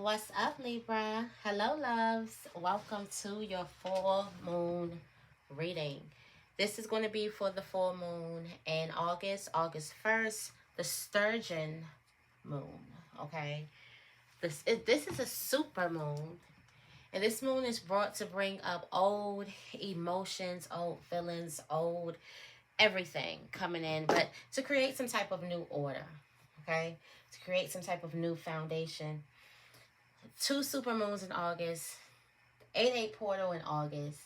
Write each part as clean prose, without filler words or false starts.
What's up, Libra? Hello, loves. Welcome to your full moon reading. This is going to be for the full moon in August 1st, the Sturgeon moon. Okay, this is a super moon, and this moon is brought to bring up old emotions, old feelings, old everything coming in, but to create some type of new order. Okay, to create some type of new foundation. Two super moons in August, 8-8 portal in August.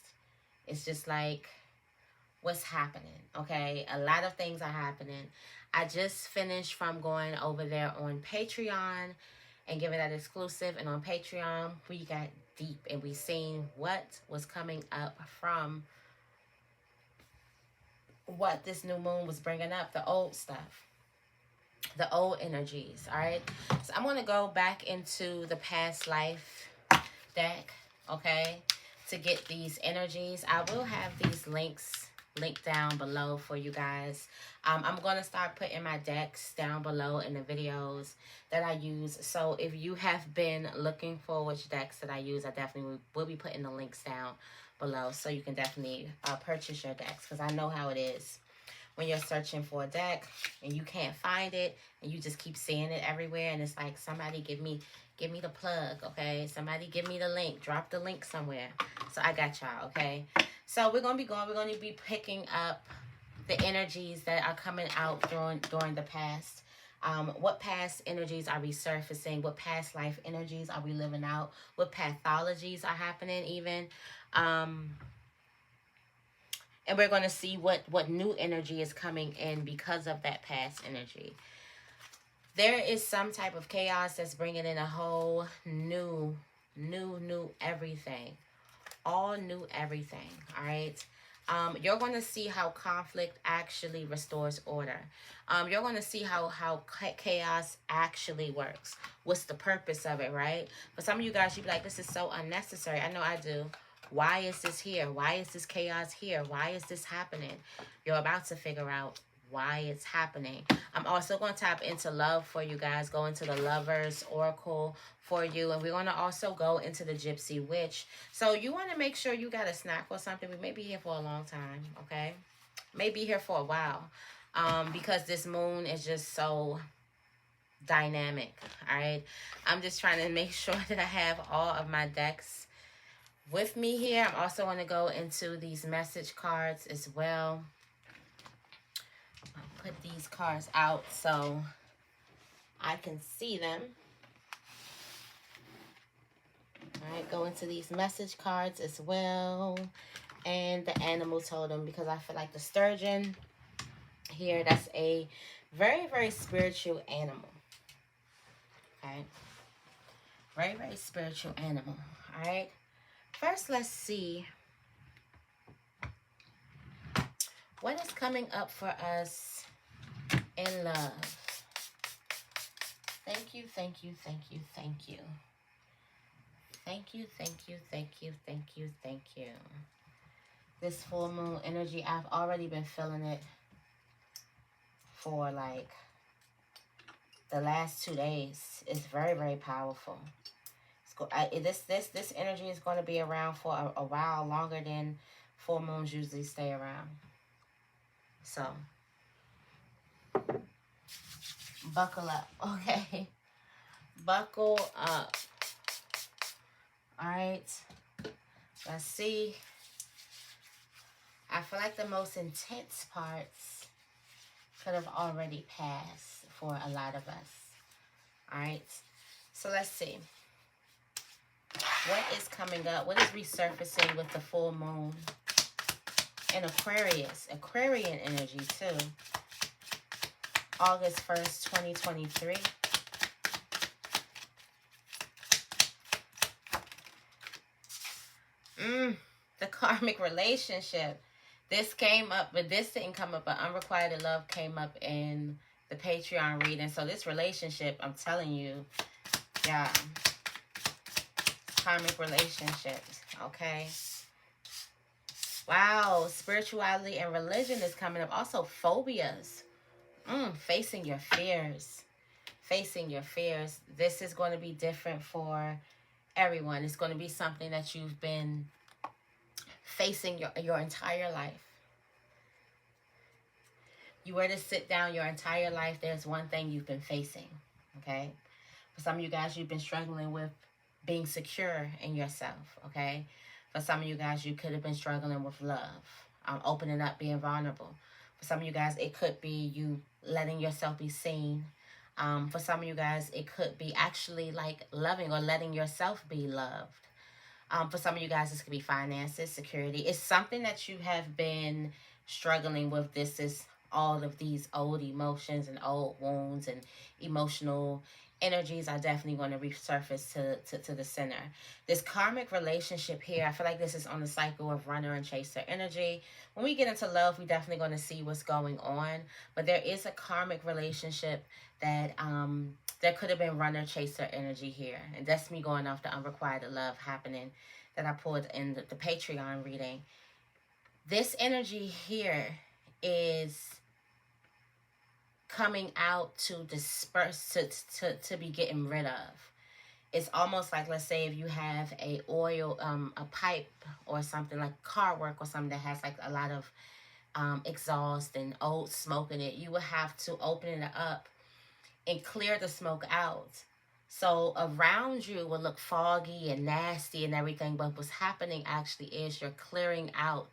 It's just like what's happening, okay? A lot of things are happening. I just finished from going over there on Patreon and giving that exclusive. And on Patreon, we got deep and we seen what was coming up from what this new moon was bringing up, the old stuff, the old energies, all right? So I'm going to go back into the past life deck, okay, to get these energies. I will have these links linked down below for you guys. I'm going to start putting my decks down below in the videos that I use. So if you have been looking for which decks that I use, I definitely will be putting the links down below, so you can definitely purchase your decks, because I know how it is when you're searching for a deck and you can't find it and you just keep seeing it everywhere, and it's like, somebody give me the plug, okay? Somebody give me the link. Drop the link somewhere. So I got y'all, okay? So we're going to be picking up the energies that are coming out during the past. What past energies are resurfacing? What past life energies are we living out? What pathologies are happening even? And we're going to see what new energy is coming in because of that past energy. There is some type of chaos that's bringing in a whole new everything. All new everything, all right? You're going to see how conflict actually restores order. You're going to see how chaos actually works. What's the purpose of it, right? For some of you guys, you'd be like, this is so unnecessary. I know I do. Why is this here? Why is this chaos here? Why is this happening? You're about to figure out why it's happening. I'm also going to tap into love for you guys, go into the Lovers Oracle for you, and we're going to also go into the Gypsy Witch. So you want to make sure you got a snack or something. We may be here for a long time, okay? May be here for a while, because this moon is just so dynamic, all right? I'm just trying to make sure that I have all of my decks with me here. I'm also going to go into these message cards as well. I'll put these cards out so I can see them. All right, go into these message cards as well. And the animal totem, because I feel like the sturgeon here, that's a very, very spiritual animal. Okay. Very, very spiritual animal. All right. First, let's see what is coming up for us in love. Thank you, thank you, thank you, thank you. Thank you, thank you, thank you, thank you, thank you. This full moon energy, I've already been feeling it for like the last 2 days. It's very, very powerful. This energy is going to be around for a while longer than full moons usually stay around. So buckle up, okay? Buckle up. All right. Let's see. I feel like the most intense parts could have already passed for a lot of us. All right. So let's see. What is coming up? What is resurfacing with the full moon? And Aquarius. Aquarian energy too. August 1st, 2023. The karmic relationship. This came up, but this didn't come up. But unrequited love came up in the Patreon reading. So this relationship, I'm telling you, yeah, karmic relationships, okay? Wow, spirituality and religion is coming up. Also, phobias. Facing your fears. facing your fears. This is going to be different for everyone. It's going to be something that you've been facing your entire life. You were to sit down your entire life, there's one thing you've been facing, okay? For some of you guys, you've been struggling with being secure in yourself, okay? For some of you guys, you could have been struggling with love, opening up, being vulnerable. For some of you guys, it could be you letting yourself be seen. For some of you guys, it could be actually like loving or letting yourself be loved. For some of you guys, this could be finances, security. It's something that you have been struggling with. This is all of these old emotions and old wounds and emotional energies are definitely going to resurface to the center. This karmic relationship here, I feel like this is on the cycle of runner and chaser energy. When we get into love, we're definitely going to see what's going on. But there is a karmic relationship that there could have been runner chaser energy here. And that's me going off the unrequited love happening that I pulled in the Patreon reading. This energy here is coming out to disperse, to be getting rid of. It's almost like, let's say if you have a oil, a pipe or something like car work or something that has like a lot of exhaust and old smoke in it, you would have to open it up and clear the smoke out. So around you will look foggy and nasty and everything, but what's happening actually is you're clearing out.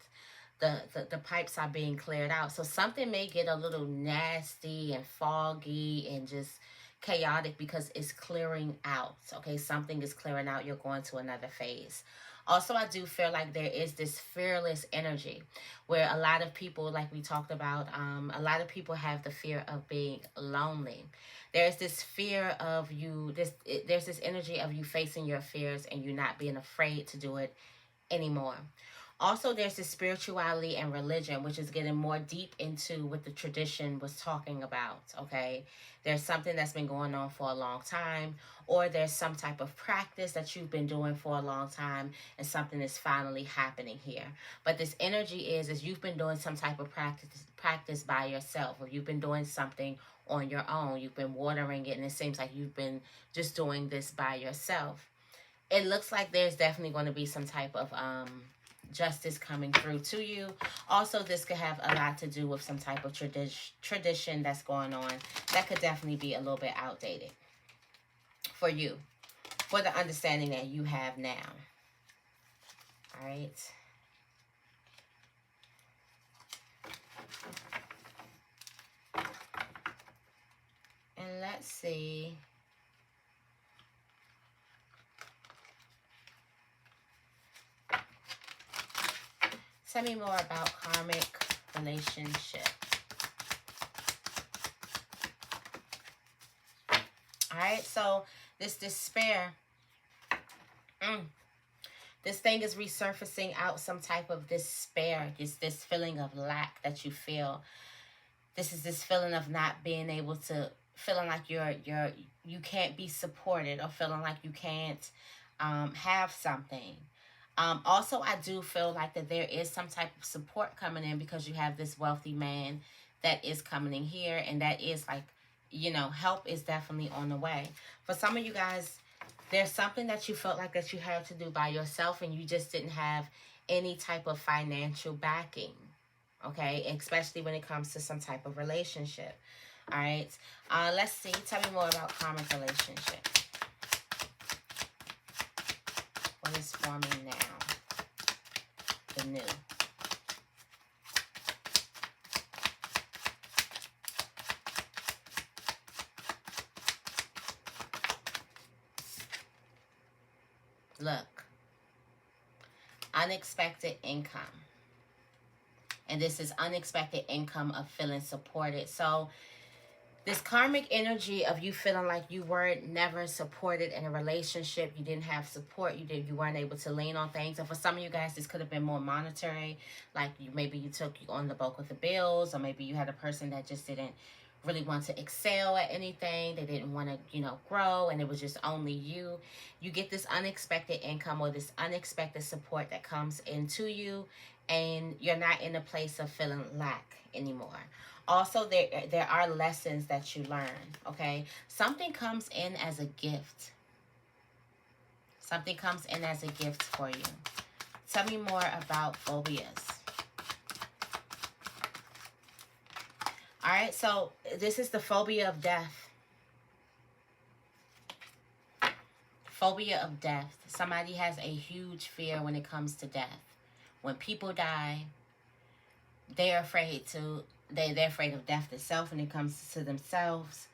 The pipes are being cleared out. So something may get a little nasty and foggy and just chaotic because it's clearing out. Okay, something is clearing out. You're going to another phase. Also, I do feel like there is this fearless energy where a lot of people, like we talked about, a lot of people have the fear of being lonely. There's this fear of you, there's this energy of you facing your fears and you not being afraid to do it anymore. Also, there's this spirituality and religion, which is getting more deep into what the tradition was talking about, okay? There's something that's been going on for a long time, or there's some type of practice that you've been doing for a long time, and something is finally happening here. But this energy is you've been doing some type of practice by yourself, or you've been doing something on your own. You've been watering it, and it seems like you've been just doing this by yourself. It looks like there's definitely going to be some type of justice coming through to you. Also, this could have a lot to do with some type of tradition that's going on that could definitely be a little bit outdated for you, for the understanding that you have now. All right. And let's see. Tell me more about karmic relationship. Alright, so this despair. This thing is resurfacing out some type of despair. This feeling of lack that you feel. This is this feeling of not being able to, feeling like you can't be supported, or feeling like you can't have something. Also, I do feel like that there is some type of support coming in because you have this wealthy man that is coming in here, and that is like, you know, help is definitely on the way. For some of you guys, there's something that you felt like that you had to do by yourself, and you just didn't have any type of financial backing, okay? Especially when it comes to some type of relationship, all right? Let's see. Tell me more about karmic relationship. What is forming now? The new. Look. Unexpected income. And this is unexpected income of feeling supported. So this karmic energy of you feeling like you weren't never supported in a relationship, you didn't have support, you weren't able to lean on things. And for some of you guys, this could have been more monetary, like maybe you took on the bulk of the bills, or maybe you had a person that just didn't really want to excel at anything. They didn't want to, you know, grow, and it was just only you. You get this unexpected income or this unexpected support that comes into you, and you're not in a place of feeling lack anymore. Also, there are lessons that you learn, okay? Something comes in as a gift. Something comes in as a gift for you. Tell me more about phobias. All right, so this is the phobia of death. Phobia of death. Somebody has a huge fear when it comes to death. When people die, they're afraid they're afraid of death itself when it comes to themselves.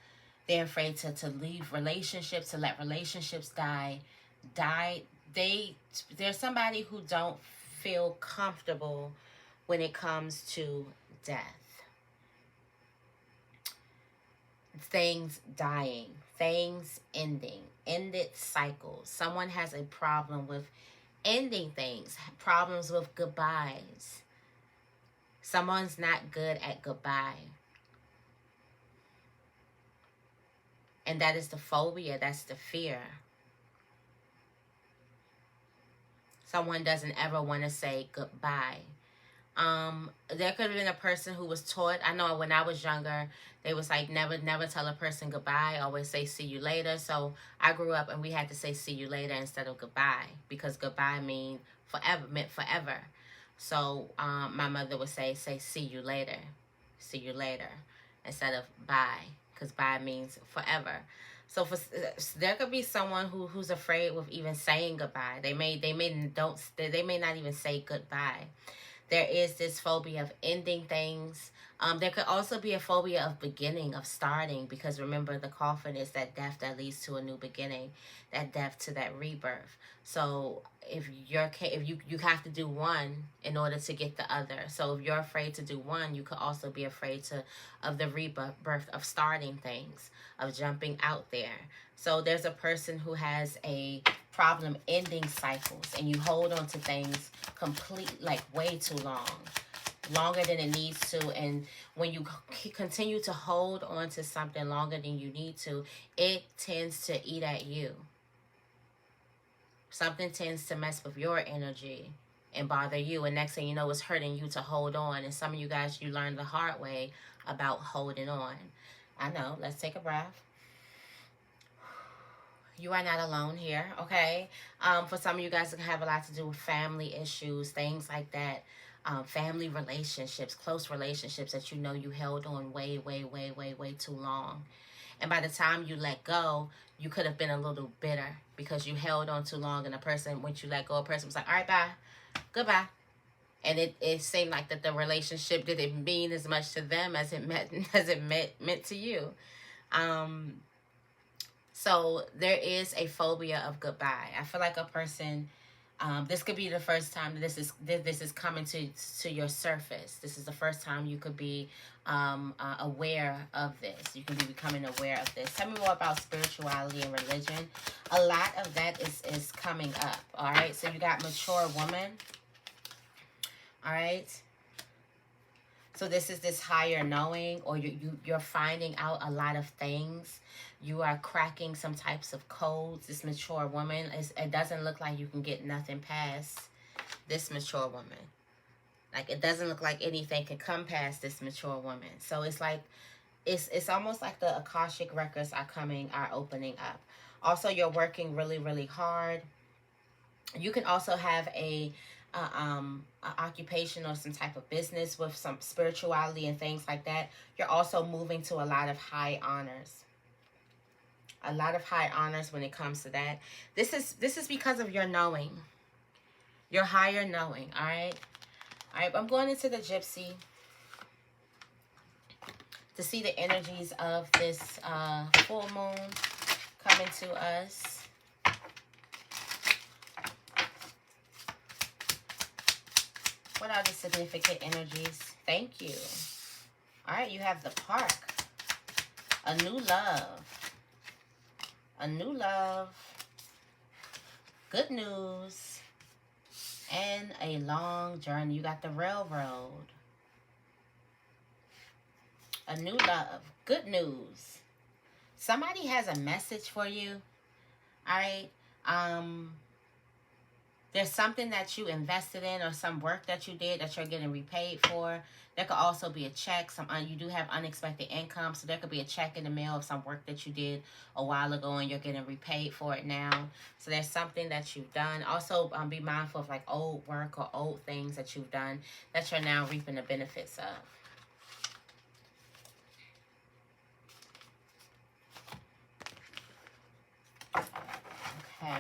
They're afraid to leave relationships, to let relationships die. There's somebody who don't feel comfortable when it comes to death. Things dying, things ending, ended cycles. Someone has a problem with ending things, problems with goodbyes. Someone's not good at goodbye. And that is the phobia, that's the fear. Someone doesn't ever want to say goodbye. There could have been a person who was taught, I know when I was younger, they was like, never tell a person goodbye, always say see you later. So I grew up and we had to say see you later instead of goodbye, because goodbye meant forever. So my mother would say see you later, instead of bye, because bye means forever. So there could be someone who's afraid with even saying goodbye. They may not even say goodbye. There is this phobia of ending things. There could also be a phobia of beginning, of starting, because remember, the coffin is that death that leads to a new beginning, that death to that rebirth. So if you have to do one in order to get the other. So if you're afraid to do one, you could also be afraid of the rebirth, of starting things, of jumping out there. So there's a person who has a problem ending cycles, and you hold on to things like way too long, longer than it needs to. And when you continue to hold on to something longer than you need to, it tends to eat at you. Something tends to mess with your energy and bother you, and next thing you know, it's hurting you to hold on. And some of you guys, you learned the hard way about holding on. I know. Let's take a breath. You are not alone here, okay? For some of you guys, it can have a lot to do with family issues, things like that. Family relationships, close relationships that you know you held on way too long. And by the time you let go, you could have been a little bitter because you held on too long, and a person, once you let go, a person was like, all right, bye, goodbye. And it seemed like that the relationship didn't mean as much to them as it meant to you. So there is a phobia of goodbye. I feel like a person, this could be the first time this is coming to your surface. This is the first time you could be aware of this. You can be becoming aware of this. Tell me more about spirituality and religion. A lot of that is coming up. All right. So you got mature woman. All right. So this is this higher knowing, or you're finding out a lot of things. You are cracking some types of codes. This mature woman, it doesn't look like you can get nothing past this mature woman. Like, it doesn't look like anything can come past this mature woman. So it's like, it's almost like the Akashic records are opening up. Also, you're working really hard. You can also have a occupation or some type of business with some spirituality and things like that. You're also moving to a lot of high honors. A lot of high honors when it comes to that. This is because of your knowing. Your higher knowing, all right? All right, I'm going into the Gypsy to see the energies of this full moon coming to us. What are the significant energies? Thank you. All right, you have the Park. A new love. A new love. Good news. And a long journey. You got the Railroad. A new love. Good news. Somebody has a message for you. All right. There's something that you invested in or some work that you did that you're getting repaid for. There could also be a check. You do have unexpected income, so there could be a check in the mail of some work that you did a while ago and you're getting repaid for it now. So there's something that you've done. Also, be mindful of like old work or old things that you've done that you're now reaping the benefits of. Okay.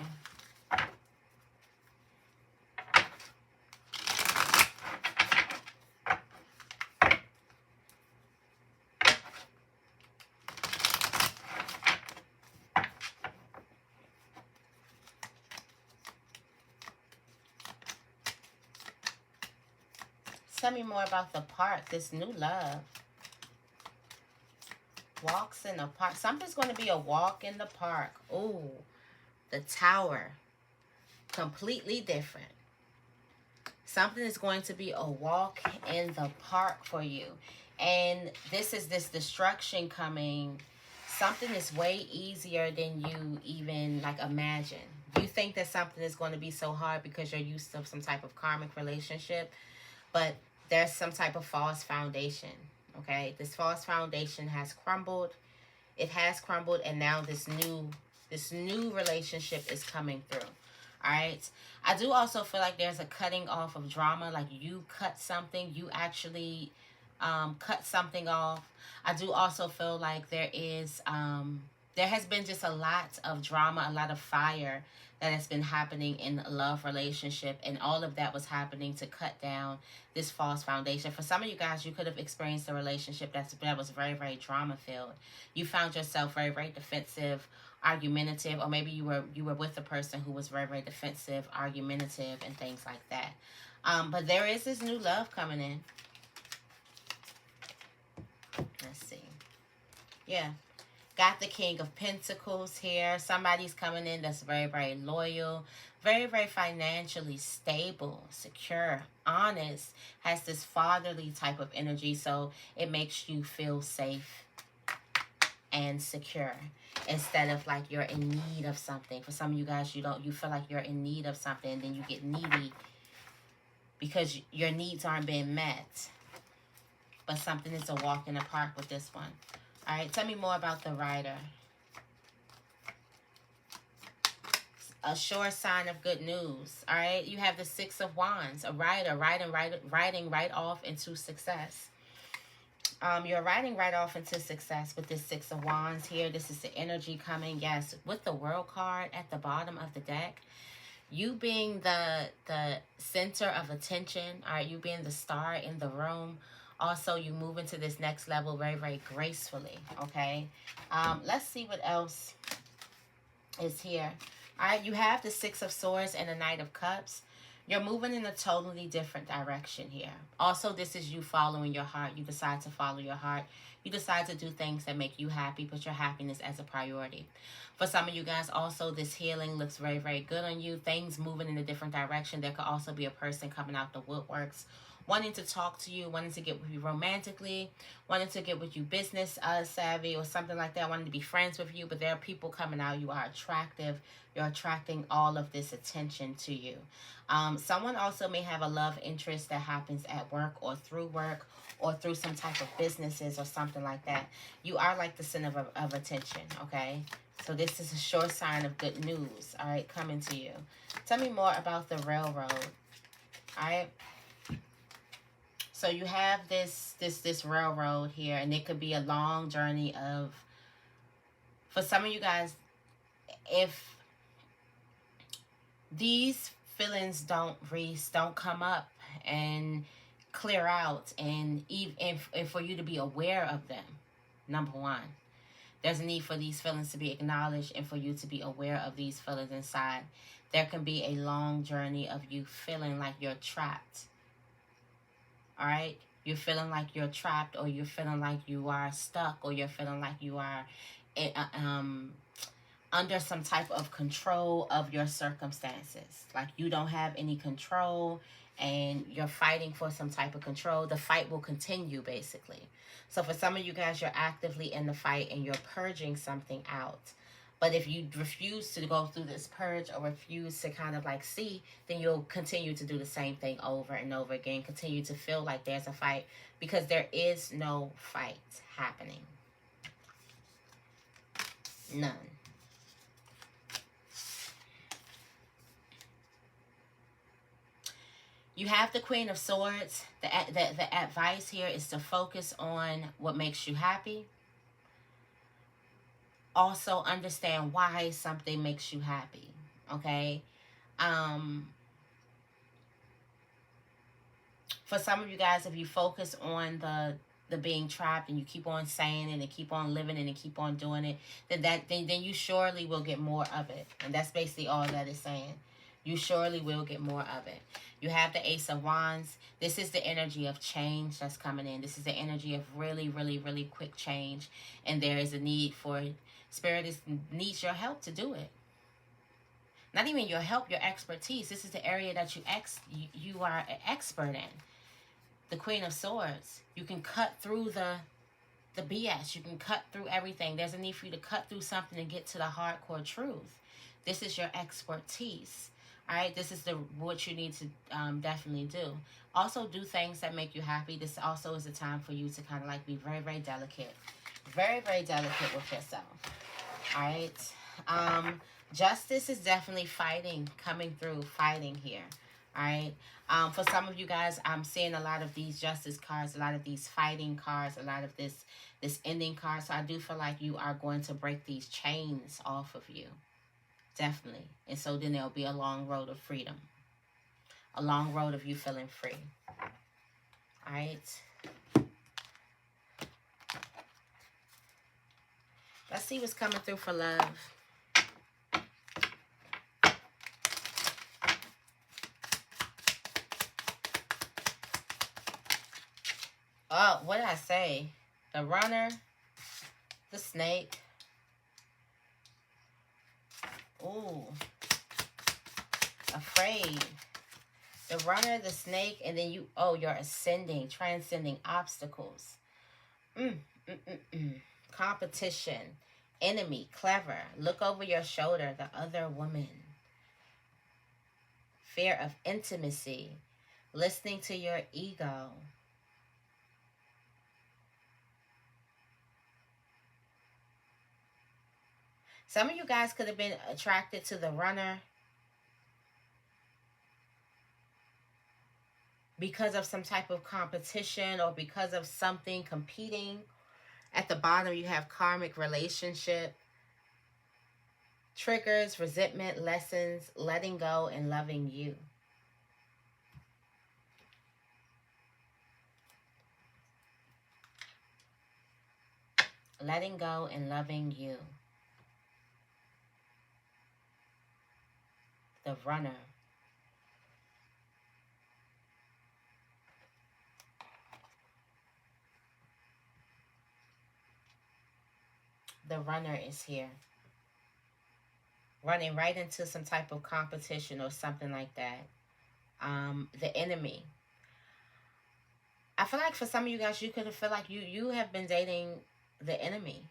Tell me more about the park, this new love. Walks in the park. Something's going to be a walk in the park. Ooh, the Tower. Completely different. Something is going to be a walk in the park for you. And this is this destruction coming. Something is way easier than you even like imagine. You think that something is going to be so hard because you're used to some type of karmic relationship, but there's some type of false foundation. Okay, this false foundation has crumbled. It has crumbled, and now this new relationship is coming through. All right. I do also feel like there's a cutting off of drama. Like you cut something, you actually cut something off. I do also feel like there has been just a lot of drama, a lot of fire that has been happening in a love relationship, and all of that was happening to cut down this false foundation. For some of you guys, you could have experienced a relationship that was very, very drama filled. You found yourself very, very defensive, argumentative, or maybe you were with a person who was very, very defensive, argumentative, and things like that. But there is this new love coming in. Let's see. Yeah. Got the King of Pentacles here. Somebody's coming in that's very, very loyal, very, very financially stable, secure, honest, has this fatherly type of energy. So it makes you feel safe and secure instead of like you're in need of something. For some of you guys, you feel like you're in need of something, and then you get needy because your needs aren't being met. But something is a walk in the park with this one. All right, tell me more about the Rider. A sure sign of good news. All right, you have the Six of Wands, a rider riding right off into success. You're riding right off into success with this Six of Wands here. This is the energy coming, yes, with the World card at the bottom of the deck. You being the center of attention, all right, you being the star in the room. Also, you move into this next level very, very gracefully, okay? Let's see what else is here. All right, you have the Six of Swords and the Knight of Cups. You're moving in a totally different direction here. Also, this is you following your heart. You decide to follow your heart. You decide to do things that make you happy, put your happiness as a priority. For some of you guys, also, this healing looks very, very good on you. Things moving in a different direction. There could also be a person coming out the woodworks, wanting to talk to you, wanting to get with you romantically, wanting to get with you business savvy or something like that, wanting to be friends with you. But there are people coming out. You are attractive. You're attracting all of this attention to you. Someone also may have a love interest that happens at work or through some type of businesses or something like that. You are like the center of attention, okay? So this is a sure sign of good news, all right, coming to you. Tell me more about the Railroad, all right? So you have this railroad here, and it could be a long journey of, for some of you guys, if these feelings don't come up and clear out, and for you to be aware of them, number one, there's a need for these feelings to be acknowledged and for you to be aware of these feelings inside. There can be a long journey of you feeling like you're trapped. All right, you're feeling like you're trapped, or you're feeling like you are stuck, or you're feeling like you are under some type of control of your circumstances. Like you don't have any control and you're fighting for some type of control. The fight will continue, basically. So for some of you guys, you're actively in the fight and you're purging something out. But if you refuse to go through this purge or refuse to kind of like see, then you'll continue to do the same thing over and over again. Continue to feel like there's a fight, because there is no fight happening. None. You have the Queen of Swords. The advice here is to focus on what makes you happy. Also understand why something makes you happy. Okay? For some of you guys, if you focus on the being trapped and you keep on saying it and keep on living it and keep on doing it, then you surely will get more of it. And that's basically all that is saying. You surely will get more of it. You have the Ace of Wands. This is the energy of change that's coming in. This is the energy of really, really, really quick change. And there is a need for, Spirit needs your help to do it. Not even your help, your expertise. This is the area that you are an expert in. The Queen of Swords. You can cut through the BS. You can cut through everything. There's a need for you to cut through something and get to the hardcore truth. This is your expertise. All right, this is what you need to definitely do. Also, do things that make you happy. This also is a time for you to kind of like be very, very delicate. Very, very delicate with yourself. All right. Justice is definitely fighting, coming through, fighting here. All right. For some of you guys, I'm seeing a lot of these justice cards, a lot of these fighting cards, a lot of this ending card. So I do feel like you are going to break these chains off of you. Definitely. And so then there'll be a long road of freedom. A long road of you feeling free. All right. Let's see what's coming through for love. Oh, what did I say? The runner, the snake. Ooh. Afraid. The runner, the snake, and then you're ascending, transcending obstacles. Competition. Enemy, clever. Look over your shoulder, the other woman. Fear of intimacy. Listening to your ego. Some of you guys could have been attracted to the runner because of some type of competition or because of something competing. At the bottom, you have karmic relationship, triggers, resentment, lessons, letting go, and loving you. Letting go and loving you. The runner. The runner is here. Running right into some type of competition or something like that. The enemy. I feel like for some of you guys, you could feel like you have been dating the enemy.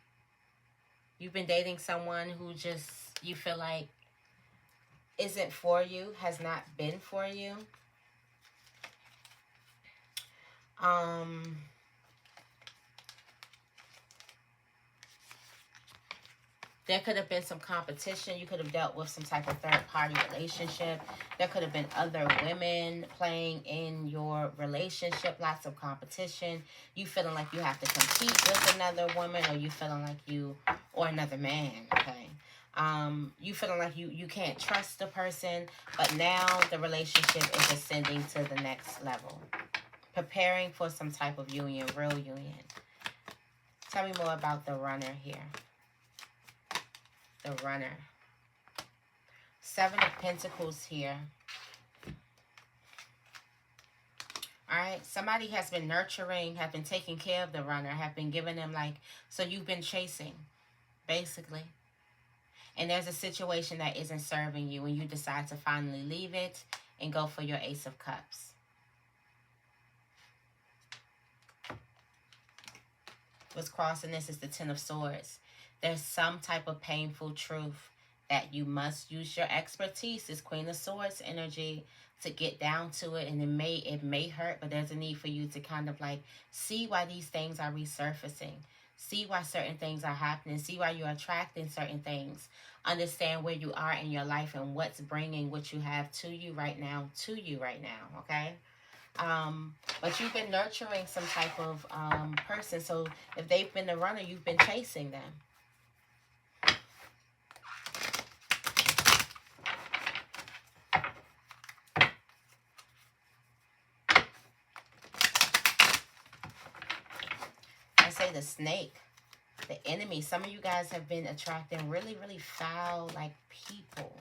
You've been dating someone who just, you feel like isn't for you, has not been for you. There could have been some competition. You could have dealt with some type of third-party relationship. There could have been other women playing in your relationship. Lots of competition. You feeling like you have to compete with another woman, or you feeling like or another man, okay? You feeling like you can't trust the person, but now the relationship is ascending to the next level. Preparing for some type of union, real union. Tell me more about the runner here. The runner. 7 of Pentacles here. Alright, somebody has been nurturing, have been taking care of the runner, have been giving them so you've been chasing, basically. And there's a situation that isn't serving you and you decide to finally leave it and go for your Ace of Cups. What's crossing this is the 10 of Swords. There's some type of painful truth that you must use your expertise, this Queen of Swords energy, to get down to it. And it may hurt, but there's a need for you to kind of like see why these things are resurfacing, see why certain things are happening, see why you're attracting certain things, understand where you are in your life and what's bringing what you have to you right now, okay? But you've been nurturing some type of person. So if they've been the runner, you've been chasing them. I say the snake, the enemy. Some of you guys have been attracting really, really foul, like, people.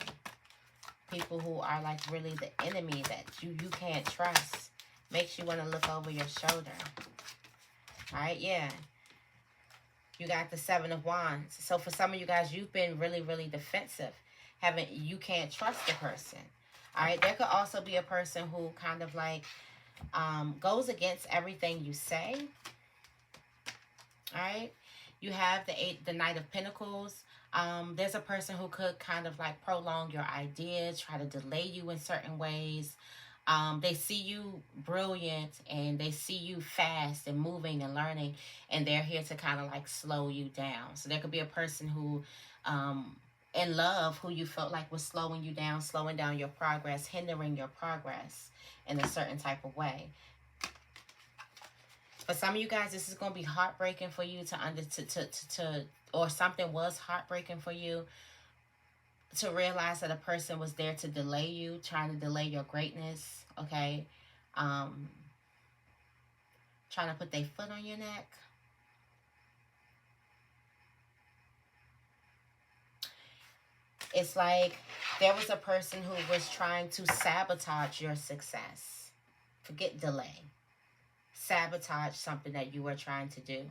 People who are, like, really the enemy that you can't trust. Makes you want to look over your shoulder. All right, yeah. You got the Seven of Wands. So for some of you guys, you've been really, really defensive. You can't trust the person. All right, there could also be a person who kind of like goes against everything you say. All right, you have the Knight of Pentacles. There's a person who could kind of like prolong your ideas, try to delay you in certain ways. They see you brilliant and they see you fast and moving and learning, and they're here to kind of like slow you down. So there could be a person who, in love, who you felt like was slowing you down, slowing down your progress, hindering your progress in a certain type of way. For some of you guys, this is going to be heartbreaking for you or something was heartbreaking for you to realize that a person was there to delay you, trying to delay your greatness, okay? Trying to put their foot on your neck. It's like there was a person who was trying to sabotage your success. Forget delay. Sabotage something that you were trying to do.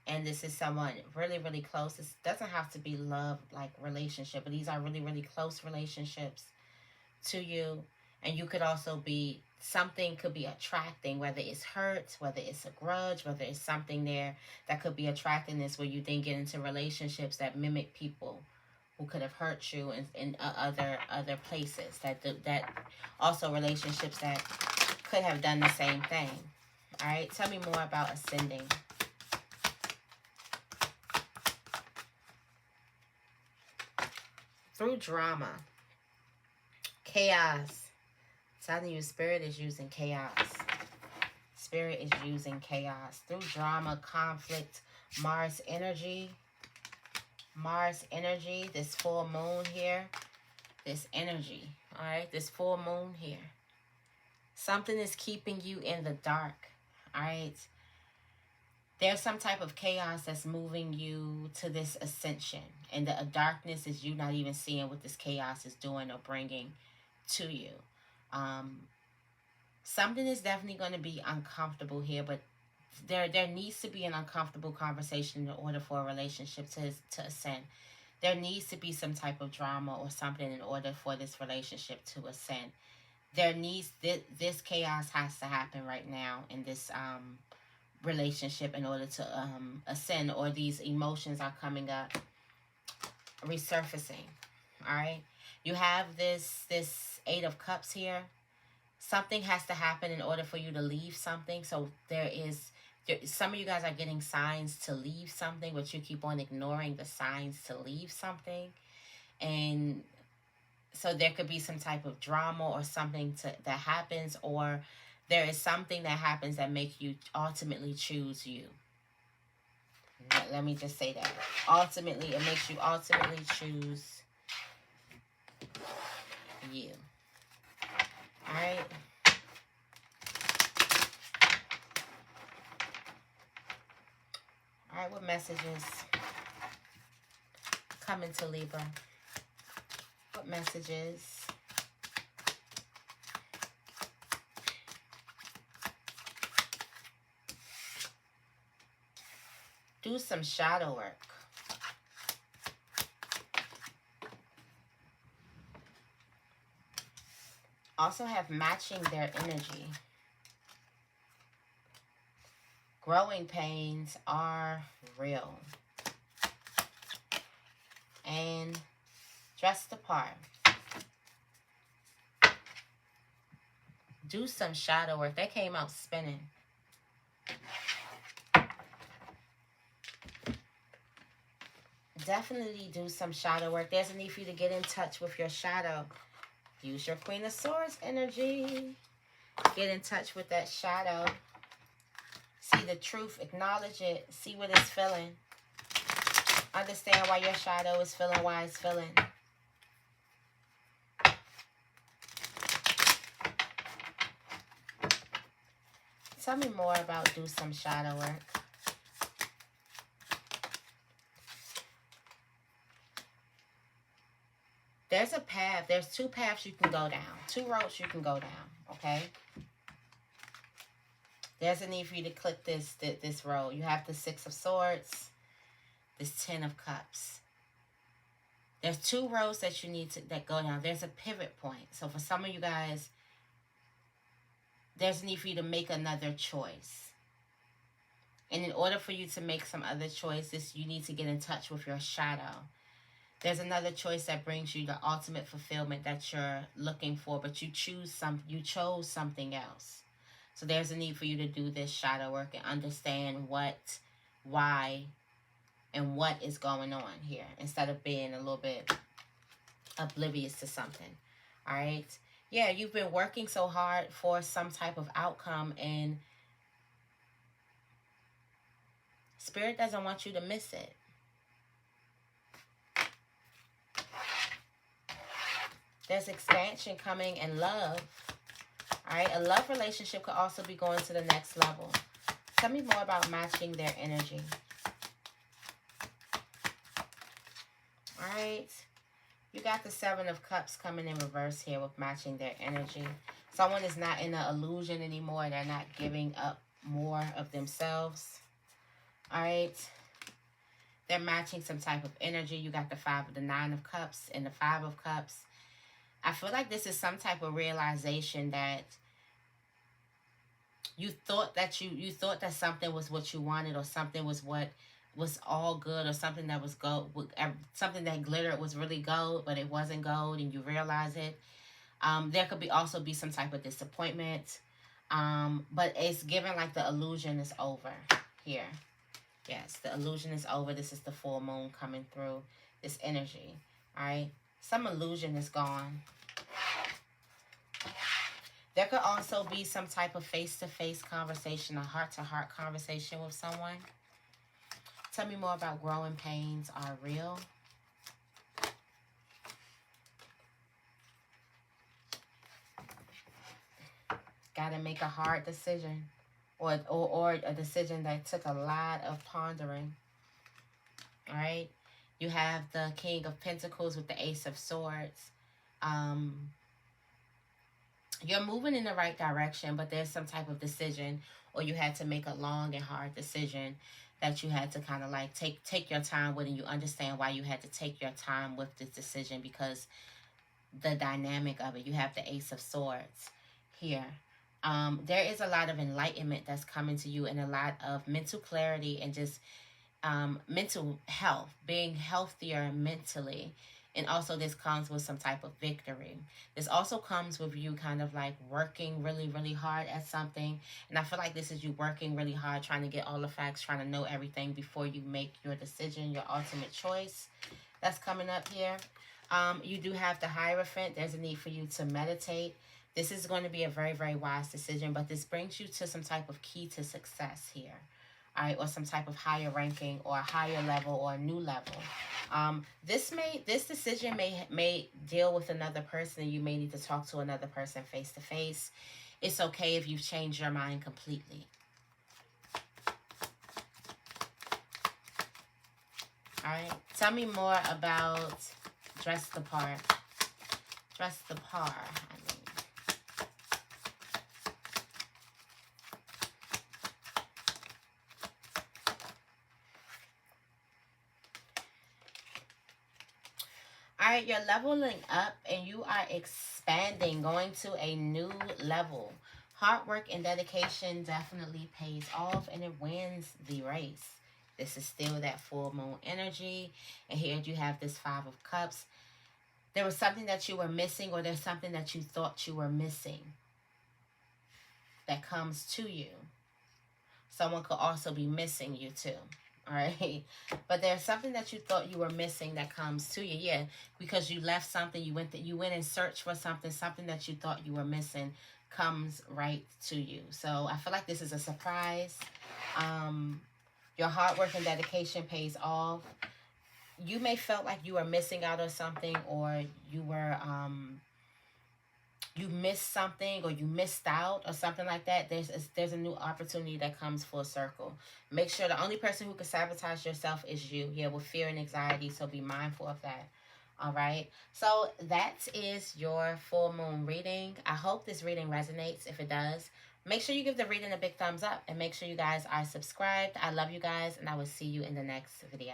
And this is someone really, really close. This doesn't have to be love, like relationship, but these are really, really close relationships to you. And you could also be, something could be attracting, whether it's hurt, whether it's a grudge, whether it's something there that could be attracting this, where you then get into relationships that mimic people who could have hurt you in other places. That also relationships that could have done the same thing. All right, tell me more about ascending. Through drama, chaos. I'm telling you, Spirit is using chaos. Spirit is using chaos. Through drama, conflict, Mars energy. Mars energy, this full moon here. This energy, all right? This full moon here. Something is keeping you in the dark, all right? There's some type of chaos that's moving you to this ascension. And the darkness is you not even seeing what this chaos is doing or bringing to you. Something is definitely going to be uncomfortable here, but there needs to be an uncomfortable conversation in order for a relationship to ascend. There needs to be some type of drama or something in order for this relationship to ascend. This chaos has to happen right now in this relationship in order to ascend, or these emotions are coming up, resurfacing. All right, you have this Eight of Cups here. Something has to happen in order for you to leave something. So some of you guys are getting signs to leave something, but you keep on ignoring the signs to leave something. And so there could be some type of drama or something that happens, or there is something that happens that makes you ultimately choose you. Let me just say that. Ultimately, it makes you ultimately choose you. All right. All right, what messages coming to Libra? What messages? Do some shadow work. Also have matching their energy. Growing pains are real. And dress the part. Do some shadow work. That came out spinning. Definitely do some shadow work. There's a need for you to get in touch with your shadow. Use your Queen of Swords energy. Get in touch with that shadow. See the truth. Acknowledge it. See what it's feeling. Understand why your shadow is feeling why it's feeling. Tell me more about do some shadow work. There's a path. There's two paths you can go down. Two roads you can go down. Okay? There's a need for you to click this road. You have the Six of Swords. This Ten of Cups. There's two roads that you need to go down. There's a pivot point. So for some of you guys, there's a need for you to make another choice. And in order for you to make some other choices, you need to get in touch with your shadow. There's another choice that brings you the ultimate fulfillment that you're looking for, but you chose something else. So there's a need for you to do this shadow work and understand what, why, and what is going on here, instead of being a little bit oblivious to something. All right? Yeah, you've been working so hard for some type of outcome, and Spirit doesn't want you to miss it. There's expansion coming in love. All right? A love relationship could also be going to the next level. Tell me more about matching their energy. All right? You got the Seven of Cups coming in reverse here with matching their energy. Someone is not in an illusion anymore. They're not giving up more of themselves. All right? They're matching some type of energy. You got the Nine of Cups and the Five of Cups. I feel like this is some type of realization that you thought that you thought that something was what you wanted, or something was what was all good, or something that was gold, something that glittered was really gold, but it wasn't gold, and you realize it. There could also be some type of disappointment, but it's given like the illusion is over here. Yes, the illusion is over. This is the full moon coming through this energy. All right, some illusion is gone. There could also be some type of face-to-face conversation, a heart-to-heart conversation with someone. Tell me more about growing pains are real. Got to make a hard decision, or a decision that took a lot of pondering. All right? You have the King of Pentacles with the Ace of Swords. You're moving in the right direction, but there's some type of decision, or you had to make a long and hard decision that you had to kind of like take your time with, and you understand why you had to take your time with this decision, because the dynamic of it. You have the Ace of Swords here. There is a lot of enlightenment that's coming to you, and a lot of mental clarity, and just mental health, being healthier mentally. And also this comes with some type of victory. This also comes with you kind of like working really, really hard at something. And I feel like this is you working really hard, trying to get all the facts, trying to know everything before you make your decision, your ultimate choice. That's coming up here. You do have the Hierophant. There's a need for you to meditate. This is going to be a very, very wise decision, but this brings you to some type of key to success here. All right, or some type of higher ranking, or a higher level, or a new level. This decision may deal with another person, and you may need to talk to another person face to face. It's okay if you've changed your mind completely. All right, tell me more about dress the part. Dress the part. All right, you're leveling up, and you are expanding, going to a new level. Hard work and dedication definitely pays off, and it wins the race. This is still that full moon energy. And here you have this Five of Cups. There was something that you were missing, or there's something that you thought you were missing that comes to you. Someone could also be missing you too. All right. But there's something that you thought you were missing that comes to you. Yeah. Because you left something, you went and searched for something that you thought you were missing comes right to you. So I feel like this is a surprise. Your hard work and dedication pays off. You may felt like you were missing out on something, or you were you missed something, or you missed out, or something like that. There's a new opportunity that comes full circle. Make sure the only person who can sabotage yourself is you. Yeah, with fear and anxiety, so be mindful of that. All right, so that is your full moon reading. I hope this reading resonates. If it does, make sure you give the reading a big thumbs up, and make sure you guys are subscribed. I love you guys, and I will see you in the next video.